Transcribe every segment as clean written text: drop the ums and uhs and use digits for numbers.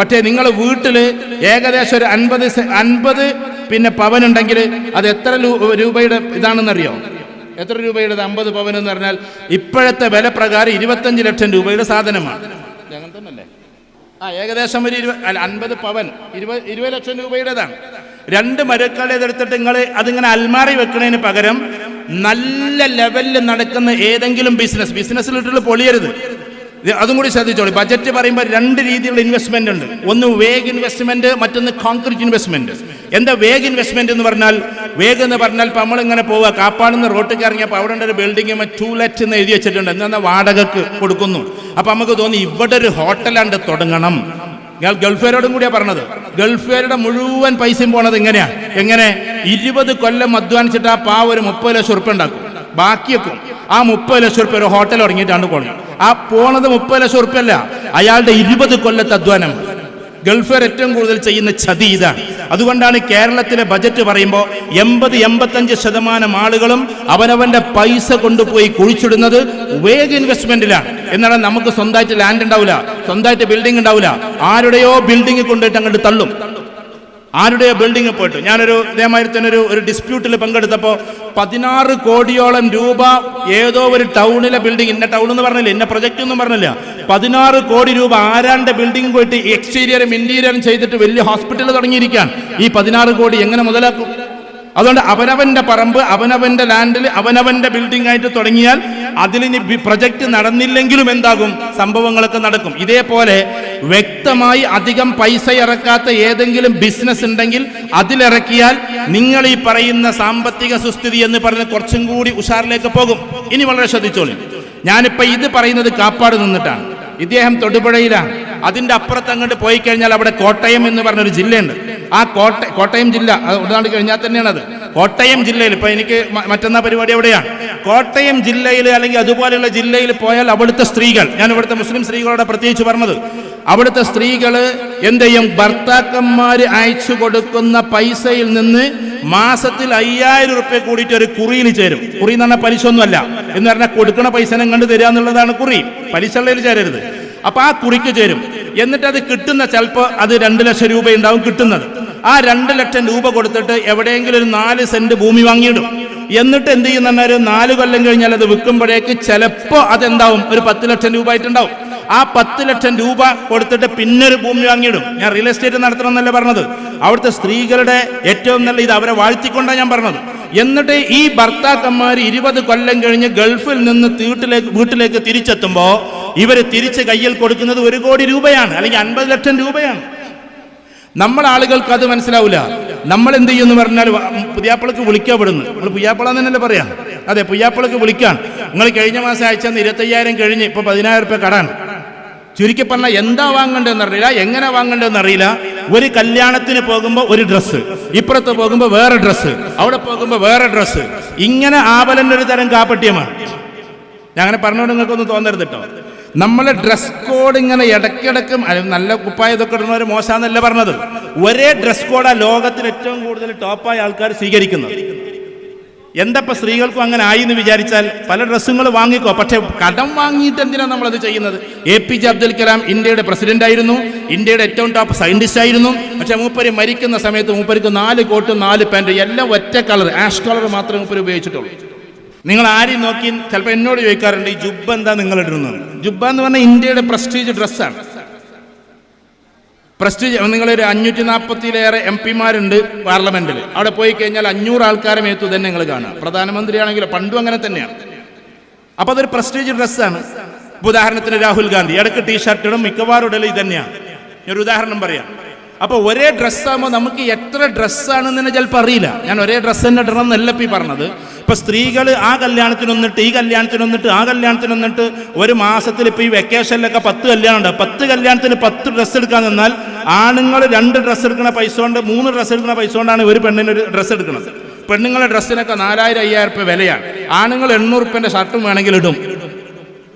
പക്ഷേ നിങ്ങൾ വീട്ടിൽ ഏകദേശം ഒരു 50 പിന്നെ പവനുണ്ടെങ്കിൽ അത് എത്ര രൂപയുടെ ഇതാണെന്നറിയോ? എത്ര രൂപയുടെ 50 പവൻ എന്ന് പറഞ്ഞാൽ ഇപ്പോഴത്തെ വില പ്രകാരം 25 ലക്ഷം രൂപയുടെ സാധനമാണ്. അങ്ങനെ തന്നെയല്ലേ? ഏകദേശം ഒരു 50 പവൻ 20 ലക്ഷം രൂപയുടേതാണ്. 2 മരക്കളെടുത്തിട്ട് നിങ്ങൾ അതിങ്ങനെ അൽമാറി വെക്കുന്നതിന് പകരം നല്ല ലെവലിൽ നടക്കുന്ന ഏതെങ്കിലും ബിസിനസ്സിലിട്ടുള്ള പൊളിയരുത്. അതും കൂടി ശ്രദ്ധിച്ചോളൂ. ബജറ്റ് പറയുമ്പോൾ 2 രീതിയിലുള്ള ഇൻവെസ്റ്റ്മെന്റ് ഉണ്ട്. ഒന്ന് വേഗ് ഇൻവെസ്റ്റ്മെന്റ്, മറ്റൊന്ന് കോൺക്രീറ്റ് ഇൻവെസ്റ്റ്മെന്റ്. എന്താ വേഗ് ഇൻവെസ്റ്റ്മെന്റ് എന്ന് പറഞ്ഞാൽ? വേഗ് എന്ന് പറഞ്ഞാൽ ഇപ്പം നമ്മളിങ്ങനെ പോവുക, കാപ്പാടുന്ന റോട്ടിൽ ഇറങ്ങിയപ്പോൾ അവിടെ ഒരു ബിൽഡിംഗ് 2 ലക്ഷം എന്ന് എഴുതി വെച്ചിട്ടുണ്ട്. എന്താ വാടകക്ക് കൊടുക്കുന്നു. അപ്പം നമുക്ക് തോന്നി ഇവിടെ ഒരു ഹോട്ടലാണ്ട് തുടങ്ങണം. ഞാൻ ഗൾഫുകാരോടും കൂടിയാണ് പറഞ്ഞത്. ഗൾഫുകാരുടെ മുഴുവൻ പൈസയും പോണത് എങ്ങനെ 20 കൊല്ലം അധ്വാനിച്ചിട്ട് ആ പാവ ഒരു 30 ലക്ഷം ഉറുപ്പ്യ ഉണ്ടാക്കും. ബാക്കിയൊക്കെ ആ 30 ലക്ഷം ഉറുപ്പ്യ ഒരു ഹോട്ടൽ തുടങ്ങിയിട്ടാണ് പോണത്. ആ പോണത് 30 ലക്ഷം ഉറുപ്പ്യല്ല, അയാളുടെ 20 കൊല്ലത്തെ അധ്വാനം. ഗൾഫുകാർ ഏറ്റവും കൂടുതൽ ചെയ്യുന്ന ചതി ഇതാണ്. അതുകൊണ്ടാണ് കേരളത്തിലെ ബജറ്റ് പറയുമ്പോൾ 80-85% ആളുകളും അവനവന്റെ പൈസ കൊണ്ടുപോയി കുഴിച്ചിടുന്നത് വേഗ് ഇൻവെസ്റ്റ്മെന്റിലാണ്. എന്നാണ് നമുക്ക് സ്വന്തമായിട്ട് ലാൻഡ് ഉണ്ടാവില്ല, സ്വന്തമായിട്ട് ബിൽഡിംഗ് ഉണ്ടാവില്ല. ആരുടെയോ ബിൽഡിംഗ് കൊണ്ടുപോയിട്ട് അങ്ങോട്ട് തള്ളും. ആരുടെയോ ബിൽഡിംഗ് പോയിട്ട് ഞാനൊരു ഇതേമാതിരി തന്നെ ഒരു ഡിസ്പ്യൂട്ടിൽ പങ്കെടുത്തപ്പോൾ 16 കോടിയോളം രൂപ ഏതോ ഒരു ടൗണിലെ ബിൽഡിംഗ്, ഇന്ന ടൗൺ എന്ന് പറഞ്ഞില്ല, ഇന്ന പ്രൊജക്റ്റ് ഒന്നും പറഞ്ഞില്ല, 16 കോടി രൂപ ആരാന്റെ ബിൽഡിംഗ് പോയിട്ട് എക്സ്റ്റീരിയറും ഇന്റീരിയറും ചെയ്തിട്ട് വലിയ ഹോസ്പിറ്റൽ തുടങ്ങിയിരിക്കാൻ. ഈ 16 കോടി എങ്ങനെ മുതലാക്കും? അതുകൊണ്ട് അവനവന്റെ പറമ്പ്, അവനവന്റെ ലാൻഡിൽ അവനവന്റെ ബിൽഡിംഗ് ആയിട്ട് തുടങ്ങിയാൽ അതിലിനി പ്രൊജക്ട് നടന്നില്ലെങ്കിലും എന്താകും? സംഭവങ്ങളൊക്കെ നടക്കും. ഇതേപോലെ വ്യക്തമായി അധികം പൈസ ഇറക്കാത്ത ഏതെങ്കിലും ബിസിനസ് ഉണ്ടെങ്കിൽ അതിലിറക്കിയാൽ നിങ്ങൾ ഈ പറയുന്ന സാമ്പത്തിക സുസ്ഥിതി എന്ന് പറഞ്ഞ് കുറച്ചും കൂടി ഉഷാറിലേക്ക് പോകും. ഇനി വളരെ ശ്രദ്ധിച്ചോളൂ. ഞാനിപ്പോ ഇത് പറയുന്നത് കാപ്പാട് നിന്നിട്ടാണ്. ഇദ്ദേഹം തൊടുപുഴയിലാണ്. അതിന്റെ അപ്പുറത്ത് അങ്ങോട്ട് പോയി കഴിഞ്ഞാൽ അവിടെ കോട്ടയം എന്ന് പറഞ്ഞൊരു ജില്ലയുണ്ട്. ആ കോട്ടയം ജില്ല ഉടനാട് കഴിഞ്ഞാൽ തന്നെയാണ് അത്. കോട്ടയം ജില്ലയിൽ ഇപ്പൊ എനിക്ക് മറ്റന്നാ പരിപാടി എവിടെയാണ്? കോട്ടയം ജില്ലയിൽ അല്ലെങ്കിൽ അതുപോലെയുള്ള ജില്ലയിൽ പോയാൽ അവിടുത്തെ സ്ത്രീകൾ, ഞാൻ ഇവിടുത്തെ മുസ്ലിം സ്ത്രീകളോട് പ്രത്യേകിച്ച് പറഞ്ഞത്, അവിടുത്തെ സ്ത്രീകൾ എന്ത് ചെയ്യും? ഭർത്താക്കന്മാര് അയച്ചു കൊടുക്കുന്ന പൈസയിൽ നിന്ന് മാസത്തിൽ 5000 റുപ്യ കൂടിയിട്ട് ഒരു കുറിയിൽ ചേരും. കുറി എന്ന് പറഞ്ഞാൽ പലിശ ഒന്നുമല്ല, എന്ന് പറഞ്ഞാൽ കൊടുക്കുന്ന പൈസനെ കണ്ട് തരിക എന്നുള്ളതാണ് കുറി. പലിശയിൽ ചേരരുത്. അപ്പൊ ആ കുറിക്ക് ചേരും. എന്നിട്ട് അത് കിട്ടുന്ന ചിലപ്പോൾ അത് 2 ലക്ഷം രൂപ ഉണ്ടാവും കിട്ടുന്നത്. ആ 2 ലക്ഷം രൂപ കൊടുത്തിട്ട് എവിടെയെങ്കിലും ഒരു 4 സെന്റ് ഭൂമി വാങ്ങിയിടും. എന്നിട്ട് എന്ത് ചെയ്യുന്ന ഒരു 4 കൊല്ലം കഴിഞ്ഞാൽ അത് വിൽക്കുമ്പോഴേക്ക് ചിലപ്പോൾ അതെന്താവും? ഒരു 10 ലക്ഷം രൂപ ആയിട്ടുണ്ടാവും. ആ 10 ലക്ഷം രൂപ കൊടുത്തിട്ട് പിന്നെ ഒരു ഭൂമി വാങ്ങിയിടും. ഞാൻ റിയൽ എസ്റ്റേറ്റ് നടത്തണം എന്നല്ല പറഞ്ഞത്. അവിടുത്തെ സ്ത്രീകളുടെ ഏറ്റവും നല്ല ഇത് അവരെ വാഴ്ത്തിക്കൊണ്ടാണ് ഞാൻ പറഞ്ഞത്. എന്നിട്ട് ഈ ഭർത്താക്കന്മാർ 20 കൊല്ലം കഴിഞ്ഞ് ഗൾഫിൽ നിന്ന് വീട്ടിലേക്ക് തിരിച്ചെത്തുമ്പോൾ ഇവര് തിരിച്ച് കയ്യിൽ കൊടുക്കുന്നത് 1 കോടി രൂപയാണ്, അല്ലെങ്കിൽ 50 ലക്ഷം രൂപയാണ്. നമ്മൾ ആളുകൾക്ക് അത് മനസ്സിലാവില്ല. നമ്മൾ എന്ത് ചെയ്യുമെന്ന് പറഞ്ഞാൽ പുയ്യാപ്പിളക്ക് വിളിക്കപ്പെടുന്നു. നമ്മൾ പുയ്യാപ്പിള എന്നല്ലേ പറയാം. അതെ, പുയ്യാപ്പിളക്ക് വിളിക്കാൻ. നിങ്ങൾ കഴിഞ്ഞ മാസം അയച്ചെന്ന് 25,000 കഴിഞ്ഞ് ഇപ്പൊ 10,000 റുപ്യ കടാണ്. ചുരുക്കി പറഞ്ഞാൽ എന്താ വാങ്ങേണ്ടതെന്ന് അറിയില്ല, എങ്ങനെ വാങ്ങേണ്ടതെന്ന് അറിയില്ല. ഒരു കല്യാണത്തിന് പോകുമ്പോൾ ഒരു ഡ്രസ്സ്, ഇപ്പുറത്ത് പോകുമ്പോൾ വേറെ ഡ്രസ്സ്, അവിടെ പോകുമ്പോൾ വേറെ ഡ്രസ്സ്. ഇങ്ങനെ ആവലന്റെ ഒരു തരം കാപ്പട്യമാണ്. ഞാൻ അങ്ങനെ പറഞ്ഞുകൊണ്ട് നിങ്ങൾക്കൊന്നും തോന്നരുത് കേട്ടോ. നമ്മളെ ഡ്രസ് കോഡ് ഇങ്ങനെ ഇടയ്ക്കിടയ്ക്കും നല്ല കുപ്പായ ഇതൊക്കെ ഇടുന്നവർ മോശമെന്നല്ല പറഞ്ഞത്. ഒരേ ഡ്രസ് കോഡാണ് ലോകത്തിൽ ഏറ്റവും കൂടുതൽ ടോപ്പായ ആൾക്കാർ സ്വീകരിക്കുന്നത്. എന്തപ്പോൾ സ്ത്രീകൾക്കും അങ്ങനെ ആയി എന്ന് വിചാരിച്ചാൽ പല ഡ്രസ്സുകൾ വാങ്ങിക്കോ, പക്ഷെ കടം വാങ്ങിയിട്ട് എന്തിനാണ് നമ്മളത് ചെയ്യുന്നത്? APJ അബ്ദുൽ കലാം ഇന്ത്യയുടെ പ്രസിഡന്റ് ആയിരുന്നു, ഇന്ത്യയുടെ ഏറ്റവും ടോപ്പ് സയന്റിസ്റ്റ് ആയിരുന്നു. പക്ഷെ മൂപ്പര് മരിക്കുന്ന സമയത്ത് മൂപ്പർക്ക് 4 കോട്ടും 4 പാൻറ്റും എല്ലാം ഒറ്റ കളർ, ആഷ് കളർ മാത്രമേ മൂപ്പര് ഉപയോഗിച്ചിട്ടുള്ളൂ. നിങ്ങൾ ആരെയും നോക്കി ചിലപ്പോൾ എന്നോട് ചോദിക്കാറുണ്ട്, ഈ ജുബ്ബ എന്താ നിങ്ങൾ ഇടുന്നത്? ജുബ്ബ എന്ന് പറഞ്ഞാൽ ഇന്ത്യയുടെ പ്രസ്റ്റീജ് ഡ്രസ്സാണ്. പ്രസ്റ്റീജ്. നിങ്ങളൊരു 540-ലേറെ MP-മാരുണ്ട് പാർലമെന്റിൽ. അവിടെ പോയി കഴിഞ്ഞാൽ 500 ആൾക്കാരെ മേത്തു തന്നെ നിങ്ങൾ കാണുക. പ്രധാനമന്ത്രിയാണെങ്കിലും പണ്ടും അങ്ങനെ തന്നെയാണ്. അപ്പൊ അതൊരു പ്രസ്റ്റീജ് ഡ്രസ്സാണ്. ഉദാഹരണത്തിന് രാഹുൽ ഗാന്ധി ഇടയ്ക്ക് ടീഷർട്ട് ഇടും, മിക്കവാറും ഇടൽ ഇത് തന്നെയാണ്. ഒരു ഉദാഹരണം പറയാം. അപ്പൊ ഒരേ ഡ്രസ്സാകുമ്പോൾ നമുക്ക് എത്ര ഡ്രസ്സാണെന്ന് തന്നെ ചിലപ്പോൾ അറിയില്ല. ഞാൻ ഒരേ ഡ്രസ്സ് തന്നെ ഇടണം എന്നല്ല ഈ പറഞ്ഞത്. ഇപ്പൊ സ്ത്രീകൾ ആ കല്യാണത്തിനൊന്നിട്ട്, ഈ കല്യാണത്തിനൊന്നിട്ട്, ആ കല്യാണത്തിനൊന്നിട്ട്, ഒരു മാസത്തിൽ ഇപ്പൊ ഈ വെക്കേഷനിലൊക്കെ 10 കല്യാണം ഉണ്ട്. 10 കല്യാണത്തിന് 10 ഡ്രസ്സ് എടുക്കാൻ നിന്നാൽ ആണുങ്ങൾ 2 ഡ്രസ്സ് എടുക്കുന്ന പൈസ കൊണ്ട്, 3 ഡ്രസ്സ് എടുക്കുന്ന പൈസ കൊണ്ടാണ് ഒരു പെണ്ണിന് ഒരു ഡ്രസ്സ് എടുക്കുന്നത്. പെണ്ണുങ്ങളുടെ ഡ്രസ്സിനൊക്കെ 4000-5000 റുപ്യ വിലയാണ്. ആണുങ്ങൾ 800 റുപ്യന്റെ ഷർട്ടും വേണമെങ്കിൽ ഇടും.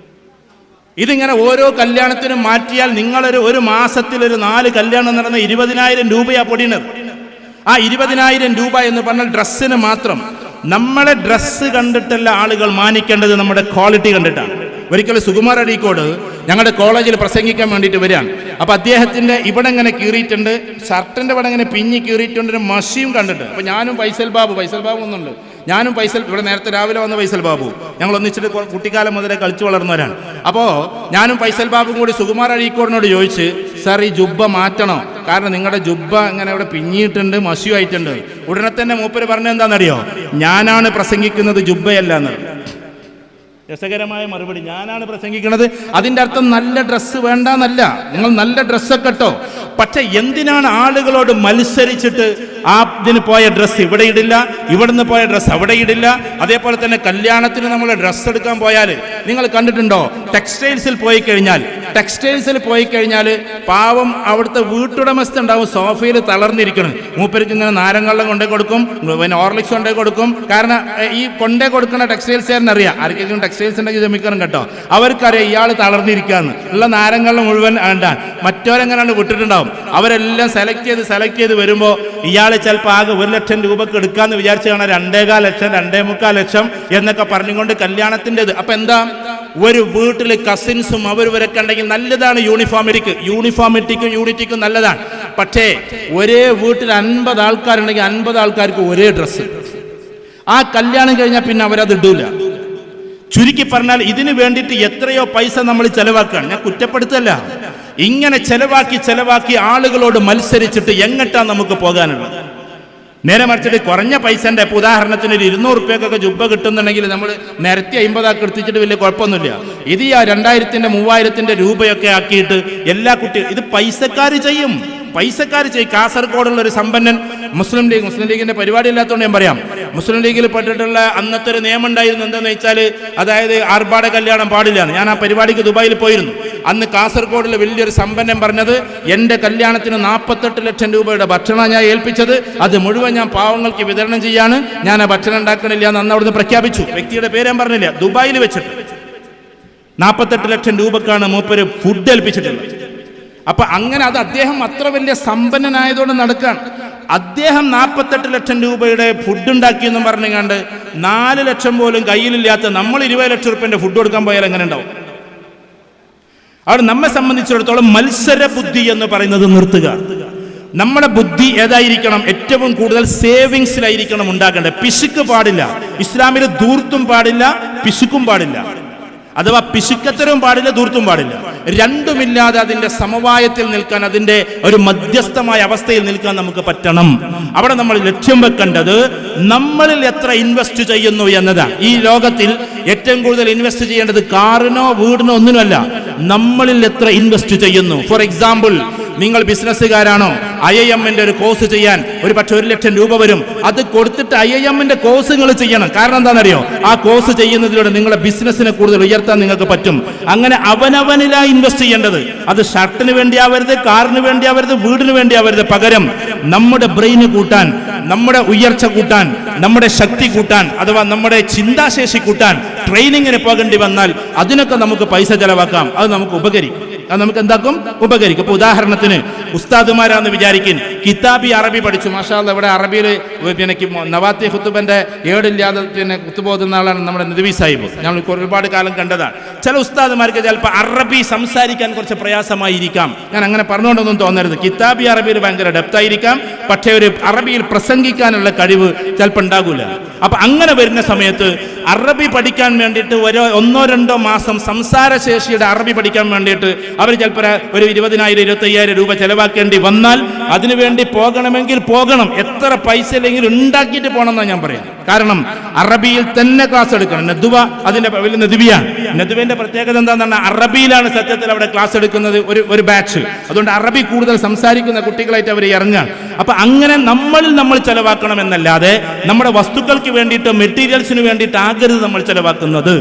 ഇതിങ്ങനെ ഓരോ കല്യാണത്തിനും മാറ്റിയാൽ ഒരു മാസത്തിൽ ഒരു 4 കല്യാണം നടന്ന 20,000 രൂപയാ പൊടിയുന്നത്. ആ 20,000 രൂപ എന്ന് പറഞ്ഞാൽ ഡ്രസ്സിന് മാത്രം. നമ്മളെ ഡ്രസ്സ് കണ്ടിട്ടല്ല ആളുകൾ മാനിക്കേണ്ടത്, നമ്മുടെ ക്വാളിറ്റി കണ്ടിട്ടാണ്. ഒരിക്കലും സുകുമാർ അഴീക്കോട് ഞങ്ങളുടെ കോളേജിൽ പ്രസംഗിക്കാൻ വേണ്ടിയിട്ട് വരികയാണ്. അപ്പോൾ അദ്ദേഹത്തിൻ്റെ ഇവിടെ ഇങ്ങനെ കീറിയിട്ടുണ്ട്, ഷർട്ടിൻ്റെ ഇവിടെ ഇങ്ങനെ പിഞ്ഞി കീറിയിട്ടുണ്ട്, ഒരു മഷിയും കണ്ടിട്ട്. അപ്പോൾ ഞാനും ഫൈസൽ ബാബു ഒന്നുണ്ട്, ഞാനും ഇവിടെ നേരത്തെ രാവിലെ വന്ന ഫൈസൽ ബാബു, ഞങ്ങൾ ഒന്നിച്ചിട്ട് കുട്ടിക്കാലം മുതലേ കളിച്ചു വളർന്നവരാണ്. അപ്പോൾ ഞാനും ഫൈസൽ ബാബും കൂടി സുകുമാർ അഴീക്കോടിനോട് ചോദിച്ച്, സാർ ഈ ജുബ്ബ മാറ്റണോ, കാരണം നിങ്ങളുടെ ജുബ്ബ ഇങ്ങനെ ഇവിടെ പിഞ്ഞിയിട്ടുണ്ട്, മഷിയുമായിട്ടുണ്ട്. ഉടനെ തന്നെ മൂപ്പര് പറഞ്ഞെന്താണെന്നറിയോ, ഞാനാണ് പ്രസംഗിക്കുന്നത്, ജുബ്ബയല്ല എന്ന്. രസകരമായ മറുപടി, ഞാനാണ് പ്രസംഗിക്കുന്നത്. അതിൻ്റെ അർത്ഥം നല്ല ഡ്രസ്സ് വേണ്ടെന്നല്ല, നിങ്ങൾ നല്ല ഡ്രസ്സൊക്കെ ഇട്ടോ, പക്ഷെ എന്തിനാണ് ആളുകളോട് മത്സരിച്ചിട്ട് ഇതിന് പോയ ഡ്രസ്സ് ഇവിടെ ഇടില്ല, ഇവിടുന്ന് പോയ ഡ്രസ്സ് അവിടെ ഇടില്ല. അതേപോലെ തന്നെ കല്യാണത്തിന് നമ്മൾ ഡ്രസ്സ് എടുക്കാൻ പോയാൽ നിങ്ങൾ കണ്ടിട്ടുണ്ടോ, ടെക്സ്റ്റൈൽസിൽ പോയി കഴിഞ്ഞാൽ പാവം അവിടുത്തെ വീട്ടുടമസ്ഥ ഉണ്ടാവും സോഫയിൽ തളർന്നിരിക്കണം. മൂപ്പർക്ക് ഇങ്ങനെ നാരങ്ങള്ളം കൊണ്ടേ കൊടുക്കും, പിന്നെ ഹോർലിക്സ് കൊണ്ടേ കൊടുക്കും. കാരണം ഈ കൊണ്ടേ കൊടുക്കുന്ന ടെക്സ്റ്റൈൽസുകാരൻ അറിയാം, ആർക്കെങ്കിലും ടെക്സ്റ്റൈൽസ് ഉണ്ടെങ്കിൽ ക്ഷമിക്കണം കേട്ടോ, അവർക്കറിയാം ഇയാൾ തളർന്നിരിക്കുകയെന്ന്. ഉള്ള നാരങ്ങള്ളം മുഴുവൻ വേണ്ടാൻ മറ്റവരെങ്ങനെയാണ് വിട്ടിട്ടുണ്ടാവും. അവരെല്ലാം സെലക്ട് ചെയ്ത് വരുമ്പോൾ ഇയാൾ ചിലപ്പോൾ ആകെ 1 ലക്ഷം രൂപക്ക് എടുക്കാന്ന് വിചാരിച്ചു കാണാൻ 2.25 ലക്ഷം 2.25 ലക്ഷം എന്നൊക്കെ പറഞ്ഞുകൊണ്ട് കല്യാണത്തിൻ്റെത്. അപ്പൊ എന്താ, ഒരു വീട്ടിൽ കസിൻസും അവരൊക്കെ ഉണ്ടെങ്കിൽ നല്ലതാണ്, യൂണിറ്റിക്കും നല്ലതാണ്. പക്ഷേ ഒരേ വീട്ടിൽ 50 ആൾക്കാരുണ്ടെങ്കിൽ 50 ആൾക്കാർക്ക് ഒരേ ഡ്രസ്സ്. ആ കല്യാണം കഴിഞ്ഞാൽ പിന്നെ അവരത് ഇടൂല. ചുരുക്കി പറഞ്ഞാൽ ഇതിനു വേണ്ടിയിട്ട് എത്രയോ പൈസ നമ്മൾ ചെലവാക്കുകയാണ്. ഞാൻ കുറ്റപ്പെടുത്തല്ല, ഇങ്ങനെ ചെലവാക്കി ആളുകളോട് മത്സരിച്ചിട്ട് എങ്ങട്ടാണ് നമുക്ക് പോകാനുള്ളത്? നേരെ മറിച്ചിട്ട് കുറഞ്ഞ പൈസൻ്റെ, ഇപ്പോൾ ഉദാഹരണത്തിന് ഒരു 200 റുപ്യക്കൊക്കെ ജുബ്ബ കിട്ടുന്നുണ്ടെങ്കിൽ നമ്മൾ നിരത്തി 50 എടുത്തിട്ട് വലിയ കുഴപ്പമൊന്നുമില്ല. ഇത് 2000-ന്റെ 3000-ന്റെ രൂപയൊക്കെ ആക്കിയിട്ട് എല്ലാ കുട്ടികളും ഇത് പൈസക്കാർ ചെയ്യും. കാസർഗോഡുള്ള ഒരു സമ്പന്നൻ, മുസ്ലിം ലീഗിന്റെ പരിപാടി ഇല്ലാത്തതുകൊണ്ട് ഞാൻ പറയാം, മുസ്ലിം ലീഗിൽ പെട്ടിട്ടുള്ള അന്നത്തെ ഒരു നിയമം ഉണ്ടായിരുന്നു. എന്താണെന്ന് വെച്ചാൽ, അതായത് ആർഭാട കല്യാണം പാടില്ല. ഞാൻ ആ പരിപാടിക്ക് ദുബായിൽ പോയിരുന്നു. അന്ന് കാസർഗോഡിലെ വലിയൊരു സമ്പന്നൻ പറഞ്ഞത്, എൻ്റെ കല്യാണത്തിന് 48 ലക്ഷം രൂപയുടെ ഭക്ഷണം ഞാൻ ഏൽപ്പിച്ചത്, അത് മുഴുവൻ ഞാൻ പാവങ്ങൾക്ക് വിതരണം ചെയ്യാണ്, ഞാൻ ആ ഭക്ഷണം ഉണ്ടാക്കണില്ല എന്ന് അന്ന് അവിടുന്ന് പ്രഖ്യാപിച്ചു. വ്യക്തിയുടെ പേര് ഞാൻ പറഞ്ഞില്ല. ദുബായിൽ വെച്ചിട്ട് 48 ലക്ഷം രൂപക്കാണ് മൂപ്പര് ഫുഡ് ഏൽപ്പിച്ചിട്ടുള്ളത്. അപ്പൊ അങ്ങനെ അത് അദ്ദേഹം അത്ര വലിയ സമ്പന്നനായതുകൊണ്ട് നടക്കുകയാണ്. അദ്ദേഹം 48 ലക്ഷം രൂപയുടെ ഫുഡ് ഉണ്ടാക്കിയെന്നും പറഞ്ഞുകൊണ്ട് 4 ലക്ഷം പോലും കയ്യിലില്ലാത്ത നമ്മൾ 20 ലക്ഷം രൂപയുടെ ഫുഡ് കൊടുക്കാൻ പോയാൽ എങ്ങനെ ഉണ്ടാവും? അവിടെ നമ്മെ സംബന്ധിച്ചിടത്തോളം മത്സര ബുദ്ധി എന്ന് പറയുന്നത് നിർത്തുക. നമ്മുടെ ബുദ്ധി ഏതായിരിക്കണം? ഏറ്റവും കൂടുതൽ സേവിങ്സിലായിരിക്കണം ഉണ്ടാക്കേണ്ടത്. പിശുക്ക് പാടില്ല. ഇസ്ലാമിൽ ധൂർത്തും പാടില്ല, പിശുക്കും പാടില്ല. അഥവാ പിശുക്കത്തരവും പാടില്ല, ധൂർത്തും പാടില്ല. രണ്ടുമില്ലാതെ അതിന്റെ സമവായത്തിൽ നിൽക്കാൻ, അതിന്റെ ഒരു മധ്യസ്ഥമായ അവസ്ഥയിൽ നിൽക്കാൻ നമുക്ക് പറ്റണം. അവിടെ നമ്മൾ ലക്ഷ്യം വെക്കേണ്ടത് നമ്മളിൽ എത്ര ഇൻവെസ്റ്റ് ചെയ്യുന്നു എന്നതാണ്. ഈ ലോകത്തിൽ ഏറ്റവും കൂടുതൽ ഇൻവെസ്റ്റ് ചെയ്യേണ്ടത് കാറിനോ വീടിനോ ഒന്നിനുമല്ല, നമ്മളിൽ എത്ര ഇൻവെസ്റ്റ് ചെയ്യുന്നു. ഫോർ എക്സാമ്പിൾ, നിങ്ങൾ ബിസിനസ്സുകാരാണോ, IIM-ന്റെ ഒരു കോഴ്സ് ചെയ്യാൻ ഒരു പക്ഷെ 1 ലക്ഷം രൂപ വരും. അത് കൊടുത്തിട്ട് IIM-ന്റെ കോഴ്സ് നിങ്ങൾ ചെയ്യണം. കാരണം എന്താണെന്നറിയോ, ആ കോഴ്സ് ചെയ്യുന്നതിലൂടെ നിങ്ങളുടെ ബിസിനസ്സിനെ കൂടുതൽ ഉയർത്താൻ നിങ്ങൾക്ക് പറ്റും. അങ്ങനെ അവനവനിലായി ഇൻവെസ്റ്റ് ചെയ്യേണ്ടത്. അത് ഷർട്ടിന് വേണ്ടി ആവരുത്, കാറിന് വേണ്ടി ആവരുത്, വീടിന് വേണ്ടി ആവരുത്. പകരം നമ്മുടെ ബ്രെയിന് കൂട്ടാൻ, നമ്മുടെ ഉയർച്ച കൂട്ടാൻ, നമ്മുടെ ശക്തി കൂട്ടാൻ, അഥവാ നമ്മുടെ ചിന്താശേഷി കൂട്ടാൻ ട്രെയിനിങ്ങിന് പോകേണ്ടി വന്നാൽ അതിനൊക്കെ നമുക്ക് പൈസ ചെലവാക്കാം. അത് നമുക്ക് ഉപകരിക്കും. ഉപകരിക്കും. ഇപ്പൊ ഉദാഹരണത്തിന്, ഉസ്താദുമാരാന്ന് വിചാരിക്കും, കിതാബി അറബി പഠിച്ചു, മാഷാ അല്ലാഹ്, ഇവിടെ അറബിയിൽ പിന്നെ നവാത്തി ഖുത്തുബന്റെ ഏടില്ലാതെ പിന്നെ കുത്തുപോകുന്ന ആളാണ് നമ്മുടെ നദവി സാഹിബ്. ഞങ്ങൾ ഒരുപാട് കാലം കണ്ടതാണ്. ചില ഉസ്താദുമാർക്ക് ചിലപ്പോൾ അറബി സംസാരിക്കാൻ കുറച്ച് പ്രയാസമായിരിക്കാം. ഞാൻ അങ്ങനെ പറഞ്ഞുകൊണ്ടൊന്നും തോന്നരുത്. കിതാബി അറബിയിൽ ഭയങ്കര ഡെപ്തായിരിക്കാം, പക്ഷേ ഒരു അറബിയിൽ പ്രസംഗിക്കാനുള്ള കഴിവ് ചിലപ്പോൾ ഉണ്ടാകൂല. അപ്പൊ അങ്ങനെ വരുന്ന സമയത്ത് അറബി പഠിക്കാൻ വേണ്ടിയിട്ട് 1-2 മാസം സംസാരശേഷിയുടെ അറബി പഠിക്കാൻ വേണ്ടിയിട്ട് അവർ ചിലപ്പോൾ ഒരു 20,000-25,000 രൂപ ചെലവാക്കേണ്ടി വന്നാൽ അതിനുവേണ്ടി പോകണമെങ്കിൽ പോകണം. എത്ര പൈസ ഇല്ലെങ്കിൽ ഉണ്ടാക്കിയിട്ട് പോകണം എന്നാണ് ഞാൻ പറയാം. കാരണം അറബിയിൽ തന്നെ ക്ലാസ് എടുക്കണം. നദുവ അതിന്റെ വലിയ നദുവിയാണ്. നദുവിന്റെ പ്രത്യേകത എന്താണെന്ന്, അറബിയിലാണ് സത്യത്തിൽ അവിടെ ക്ലാസ് എടുക്കുന്നത്, ഒരു ബാച്ച്. അതുകൊണ്ട് അറബി കൂടുതൽ സംസാരിക്കുന്ന കുട്ടികളായിട്ട് അവർ ഇറങ്ങാൻ. അപ്പൊ അങ്ങനെ നമ്മൾ ചെലവാക്കണം എന്നല്ലാതെ നമ്മുടെ വസ്തുക്കൾക്ക് വേണ്ടിയിട്ട്, മെറ്റീരിയൽസിന് വേണ്ടിയിട്ട് ആകരുത് നമ്മൾ ചെലവാക്കുന്നത്.